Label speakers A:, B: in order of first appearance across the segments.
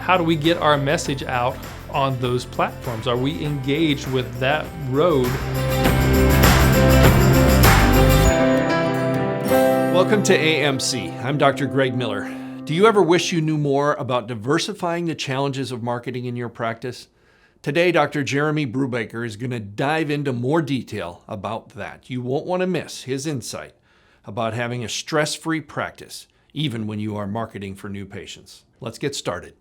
A: how do we get our message out on those platforms? Are we engaged with that road?
B: Welcome to AMC. I'm Dr. Greg Miller. Do you ever wish you knew more about diversifying the challenges of marketing in your practice? Today, Dr. Jeremy Brubaker is going to dive into more detail about that. You won't want to miss his insight about having a stress-free practice, even when you are marketing for new patients. Let's get started.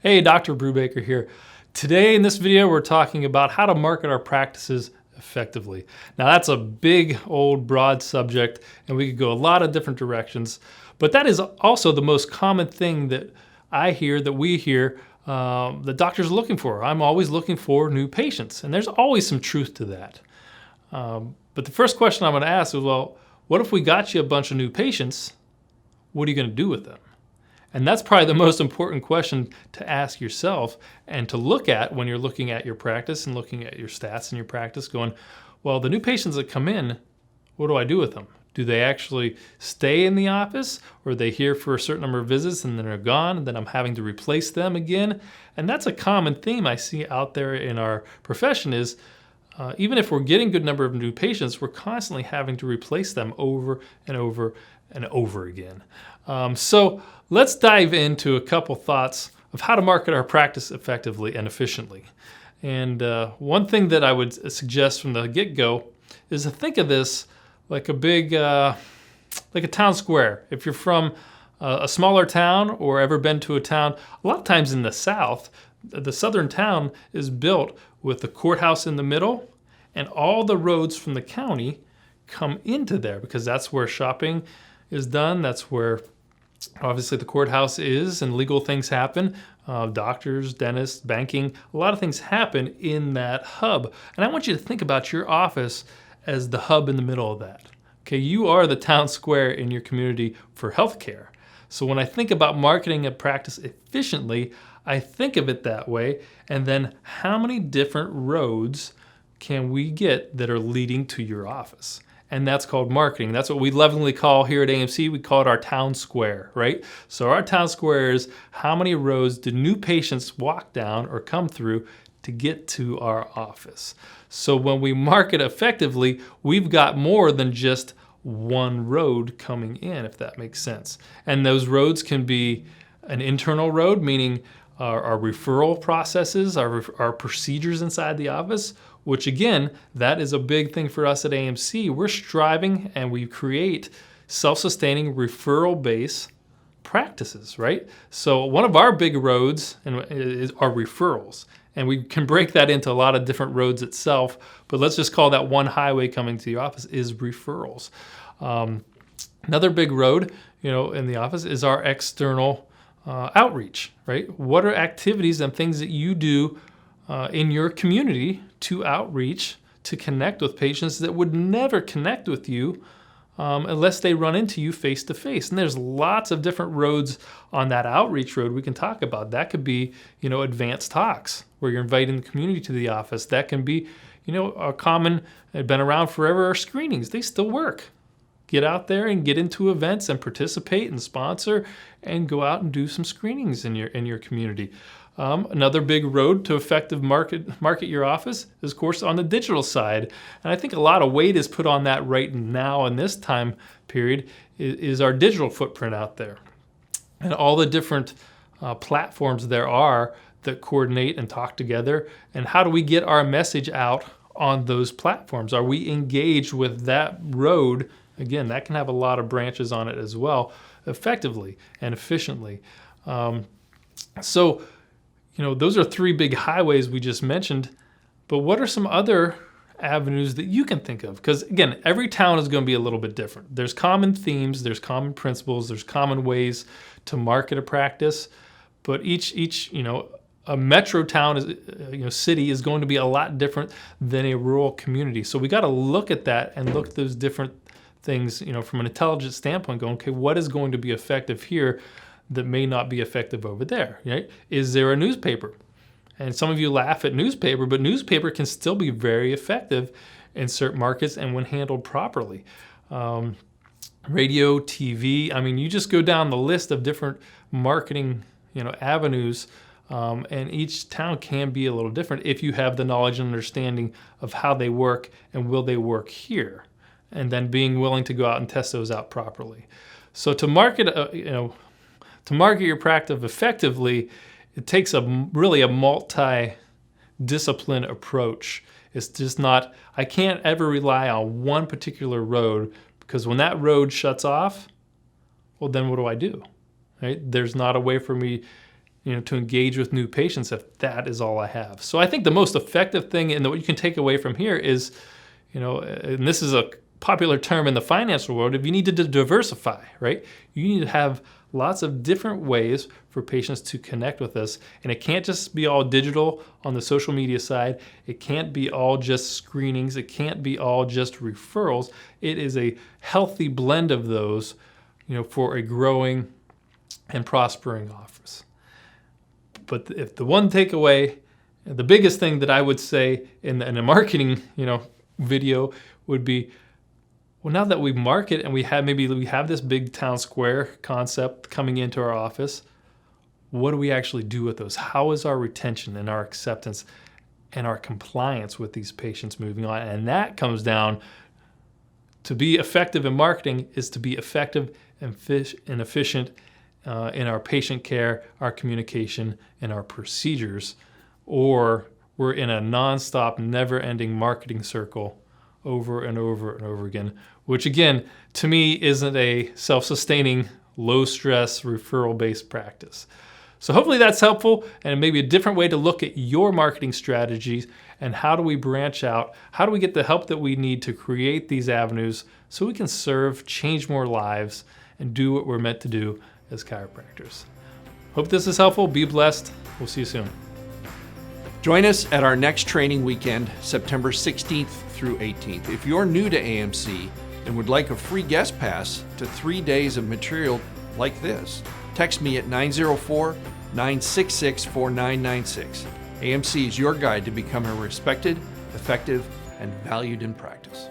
A: Hey, Dr. Brubaker here. Today in this video, we're talking about how to market our practices effectively. Now that's a big, old, broad subject, and we could go a lot of different directions, but that is also the most common thing that I hear, that we hear, the doctors are looking for. I'm always looking for new patients, and there's always some truth to that. But the first question I'm going to ask is, well, what if we got you a bunch of new patients? What are you going to do with them? And that's probably the most important question to ask yourself and to look at when you're looking at your practice and looking at your stats in your practice, going, well, the new patients that come in, what do I do with them? Do they actually stay in the office, or are they here for a certain number of visits and then they're gone and then I'm having to replace them again? And that's a common theme I see out there in our profession is, even if we're getting a good number of new patients, we're constantly having to replace them over and over and over again. So let's dive into a couple thoughts of how to market our practice effectively and efficiently. And one thing that I would suggest from the get-go is to think of this like a big, like a town square. If you're from a smaller town or ever been to a town, a lot of times in the South, the southern town is built with the courthouse in the middle, and all the roads from the county come into there because that's where shopping is done. That's where obviously the courthouse is and legal things happen. Doctors, dentists, banking, a lot of things happen in that hub. And I want you to think about your office as the hub in the middle of that. Okay, you are the town square in your community for healthcare. So when I think about marketing a practice efficiently, I think of it that way. And then how many different roads can we get that are leading to your office? And that's called marketing. That's what we lovingly call here at AMC, we call it our town square, right? So our town square is how many roads do new patients walk down or come through to get to our office. So when we market effectively, we've got more than just one road coming in, if that makes sense. And those roads can be an internal road, meaning our referral processes, our procedures inside the office, which again, that is a big thing for us at AMC. We're striving and we create self-sustaining referral-based practices, right? So one of our big roads is our referrals. And we can break that into a lot of different roads itself, but let's just call that one highway coming to your office is referrals. Another big road, in the office is our external outreach, right? What are activities and things that you do in your community to outreach, to connect with patients that would never connect with you unless they run into you face to face? And there's lots of different roads on that outreach road we can talk about. That could be, advanced talks where you're inviting the community to the office. That can be, a common, been around forever, are screenings. They still work. Get out there and get into events and participate and sponsor and go out and do some screenings in your community. Another big road to effective market your office is, of course, on the digital side. And I think a lot of weight is put on that right now in this time period is our digital footprint out there. And all the different platforms there are that coordinate and talk together. And how do we get our message out on those platforms? Are we engaged with that road? Again, that can have a lot of branches on it as well, effectively and efficiently. So, those are three big highways we just mentioned, but what are some other avenues that you can think of? Because again, every town is going to be a little bit different. There's common themes, there's common principles, there's common ways to market a practice, but each a metro town is, city is going to be a lot different than a rural community. So we got to look at that and look at those different things, from an intelligent standpoint, going, okay, what is going to be effective here that may not be effective over there, right? Is there a newspaper? And some of you laugh at newspaper, but newspaper can still be very effective in certain markets and when handled properly. Radio, TV, you just go down the list of different marketing avenues, and each town can be a little different if you have the knowledge and understanding of how they work and will they work here, and then being willing to go out and test those out properly. So to market, to market your practice effectively, it takes really a multi-discipline approach. It's just not, I can't ever rely on one particular road, because when that road shuts off, well, then what do I do? Right? There's not a way for me to engage with new patients if that is all I have. So I think the most effective thing and what you can take away from here is, and this is a popular term in the financial world, if you need to diversify, right? You need to have lots of different ways for patients to connect with us. And it can't just be all digital on the social media side. It can't be all just screenings. It can't be all just referrals. It is a healthy blend of those, for a growing and prospering office. But if the one takeaway, the biggest thing that I would say in a marketing, video would be, well, now that we market and we have this big town square concept coming into our office, what do we actually do with those? How is our retention and our acceptance and our compliance with these patients moving on? And that comes down to be effective in marketing is to be effective and efficient in our patient care, our communication, and our procedures, or we're in a nonstop, never-ending marketing circle over and over and over again, which again, to me, isn't a self-sustaining, low-stress, referral-based practice. So hopefully that's helpful, and maybe a different way to look at your marketing strategies and how do we branch out, how do we get the help that we need to create these avenues so we can serve, change more lives, and do what we're meant to do as chiropractors. Hope this is helpful. Be blessed. We'll see you soon.
B: Join us at our next training weekend, September 16th through 18th. If you're new to AMC and would like a free guest pass to 3 days of material like this, text me at 904-966-4996. AMC is your guide to become a respected, effective, and valued in practice.